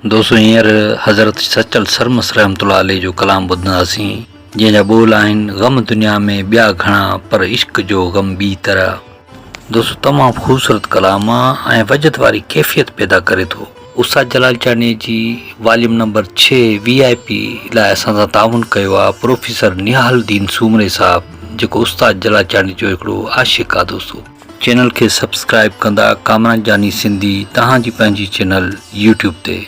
दोस्तों हींअर हज़रत सचल सरमस रहमतुल्लाह अलैह जो कलाम ॿुधंदासीं जंहिंजा ॿोल आहिनि ग़म दुनिया में ॿिया घणा पर इश्क जो ग़म ॿी तरह। दोस्तों तमामु ख़ूबसूरत कलाम आहे ऐं वजद वारी कैफ़ियत पैदा करे थो। उस्ताद जलाल चांदनी जी वॉल्यूम नंबर 6 VIP लाइ असां सां ताउन कयो आहे प्रोफेसर निहालुद्दीन सूमरे साहब, जेको उस्ताद जलाल चांदनी जो हिकिड़ो आशिक़ आहे। दोस्तों चैनल खे सब्सक्राइब कंदा कामरान जानी सिंधी तव्हांजी पंहिंजी चैनल यूट्यूब ते।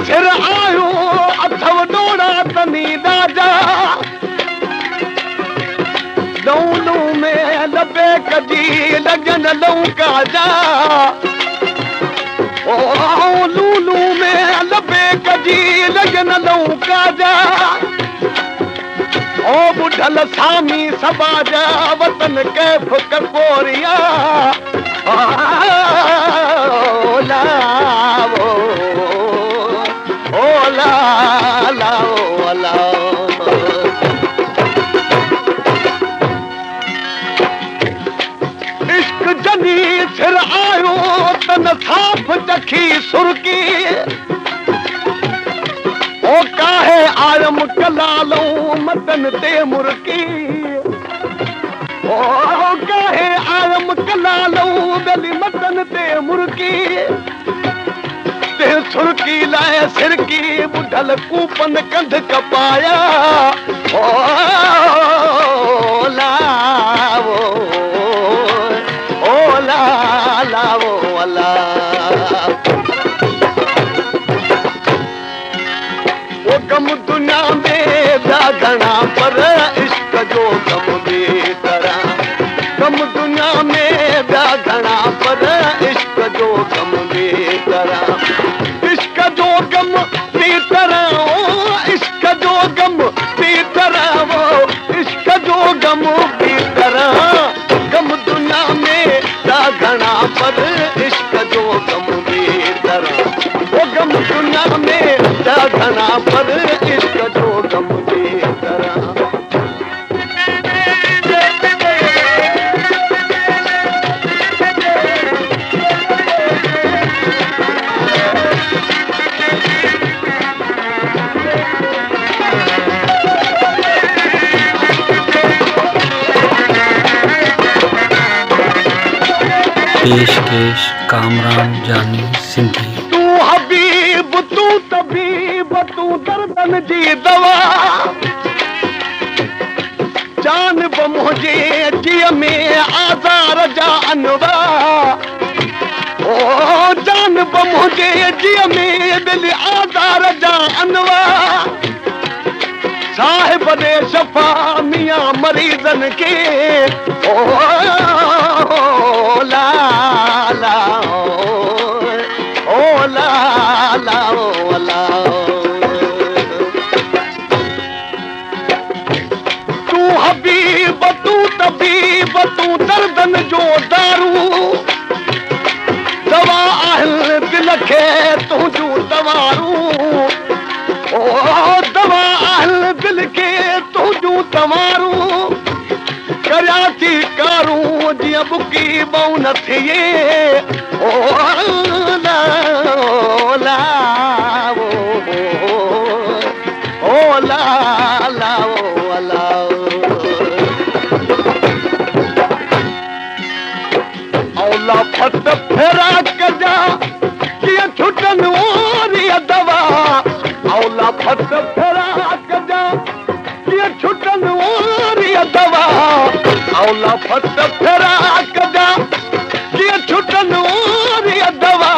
फिर आयो अथव डोड़ा तनी राजा लूलू में लबे कजी लगन लौका जा ओ लूलू में लबे कजी लगन लौका जा ओ बुढ़ल सामी सबाजा वतन कैफ ककोरिया इश्क जनी फिर आयो तन साफ चखी सुरकी ओ काहे आयम कलालो मतन ते मुरकी ओ काहे आयम कलालो बेली मतन ते मुरकी ते सुरकी लाए सिरकी बुढ़ल कूपन कंध कपाया ओ लावो ओ लावो अला वो गम दुनिया में घना पर इश्क जो गम बेतरा गम दुनिया में घना पर इश्क जो गम बेतरा इश्क जो गम बेतरा इश्क जो गम बेतरा वो इश्क जो गम बेतरा गम दुनिया में घना पर इश्क जो गम बेतरा वो गम दुनिया में घना पर इश्क जो गम बेतरा। पेशकेश कामरान जानी सिंधी। तू हबीब तू तबीब तू दर्दन जी दवा जान मुझे जिय में आज़ार जा अनवा ओ जान मुझे जिय में दिल आज़ार जा अनवा साहिब दे शफा मियां मरीजन के ओ ला ला ओ ला ला ओ ला तू हबीब तू तबीब तू दर्दन जो दारू दवा अहल दिल खे तुझू दवारू ओ दवा अहल दिल के तुझू दवारू कराची कारू जिया बुकी बहु न थिए ओ ला ला ओ ला ला ओ ला औला फट फेरा कजा जिया छुटन ओरी दवा औला फट फेरा कजा जिया छुटन ओरी दवा फट फेरा कजा कीअं छुटनि ओरीअ दवा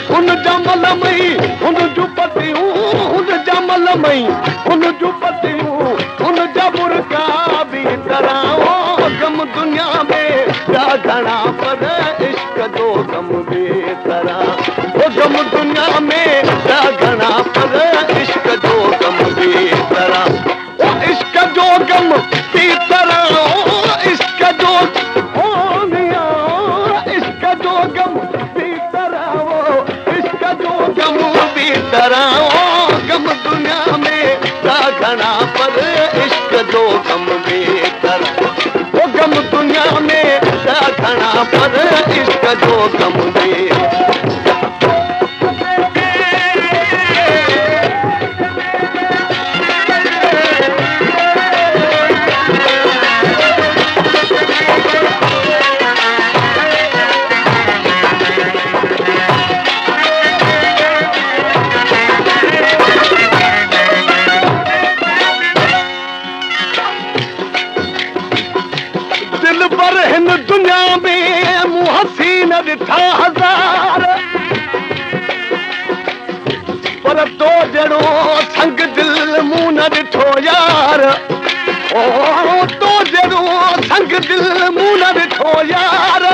हुन जमल मई हुन जूं पतियूं हुन जमल मई हुन जूं पतियूं हुन जा बुरका बि तराओ गम दुनिया में ॿिया घणा पर इश्क जो गम बेतरा ओ गम दुनिया में ॿिया घणा पर इश्क जो गम बेतरा ओ इश्क जो गम बेतरा ओ इश्क जो ओ मिया इश्क जो गम बेतरा ओ इश्क जो गम बेतरा ओ गम दुनिया में ॿिया घणा पर इश्क जो गम बेतरा ओ गम दुनिया में ॿिया घणा पर इश्क जो गम बेतरा दुनिया में मूं हसीन ॾिठा हज़ार पर तो जहिड़ो संग दिल मूं न ॾिठो यार ओ तो जहिड़ो संग दिल मूं न ॾिठो यार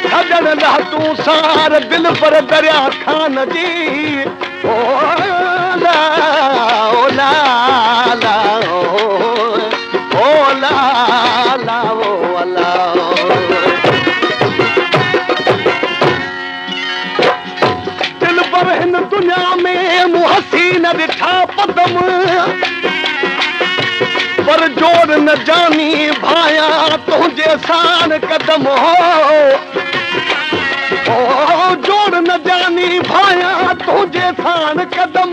छॾण लाइ तूं सार दिल पर दरिया खान जी ओ ला ओ ला ला ओ ला ला ओ ला दिल पर हिन दुनिया में मूं हसीन ॾिठा पदम पर जोड़ न जानी भाया तुंहिंजे साण कदम हो जोड़ न जानी भाया तुंहिंजे साण कदम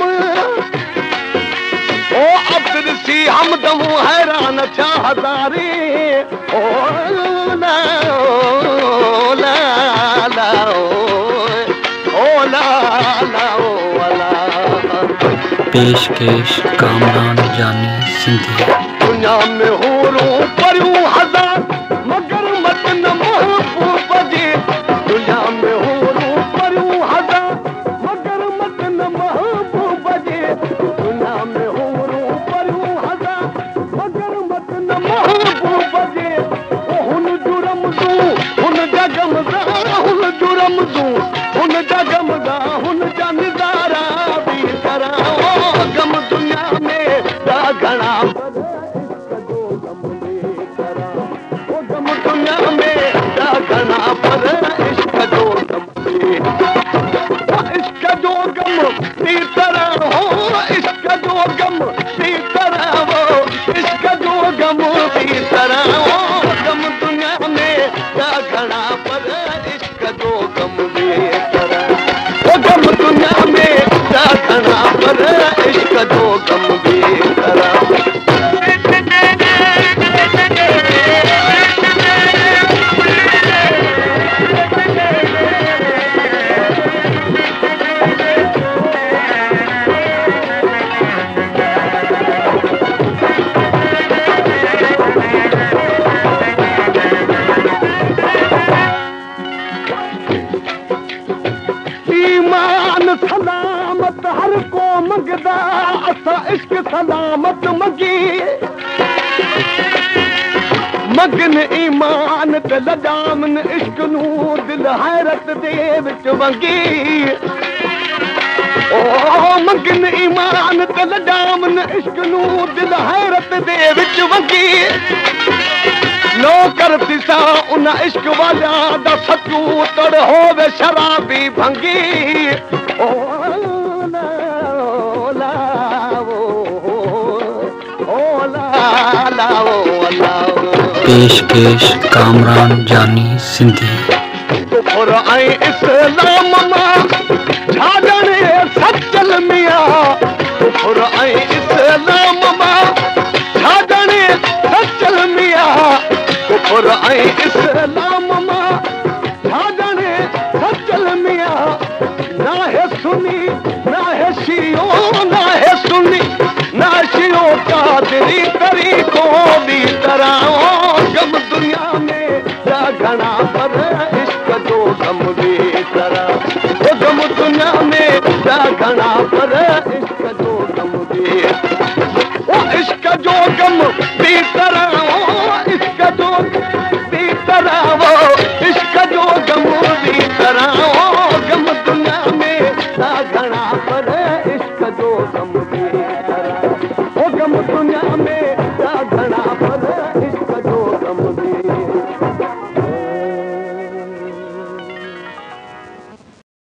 ओ अब्दुल सी हमदम हैरान छा हज़ारे ओ ला ला ला ओ ला ला ओ ला पेशकेश कामरान जानी सिंधी दुनिया में हूरूं परियूं हज़ार मगर मत न महबूब जे दुनिया में हूरूं परियूं हज़ार मगर मत न महबूब जे दुनिया में हूरूं परियूं हज़ार मगर मत न महबूब जे हुन जुरम तूं हुन जगम हुन जुरम तूं हुन जगम हुन जा निज़ारा बि कराओ गम दुनिया में ॾा घणा पर इश्क जो गम इश्क जो गम ती तरह हो इश्क जो गम ती तरह हो इश्क जो गम ती तरह हो गम दुनिया में ॾा घणा पर इश्क जो गम बेतरा ओ गम दुनिया में ॾा घणा पर इश्क जो गम बेतरा सलामत हर को मंगदा असां इश्क सलामत मंगी मगन ईमान ते लजामन इश्क नूं दिल हैरत दे विच वंगी ओ मगन ईमान ते लजामन इश्क नूं दिल हैरत दे विच वंगी लो करती सा उन इश्क वाला दा सचू तड़ होवे शराबी भंगी ओ ला ला ओ ला ला ओ ला पेशकेश कामरान जानी सिंधी कुफर ऐं इस्लाम मां छा ॼाणे सचल मिया कुफर ऐं इस्लाम मां छा ॼाणे सचल मिया कुफर ऐं इस्लाम मां छा ॼाणे सचल मिया ना है सुनी ना है शियो ना है सुनी ना शियो कादरी तरीक़ो बि तरह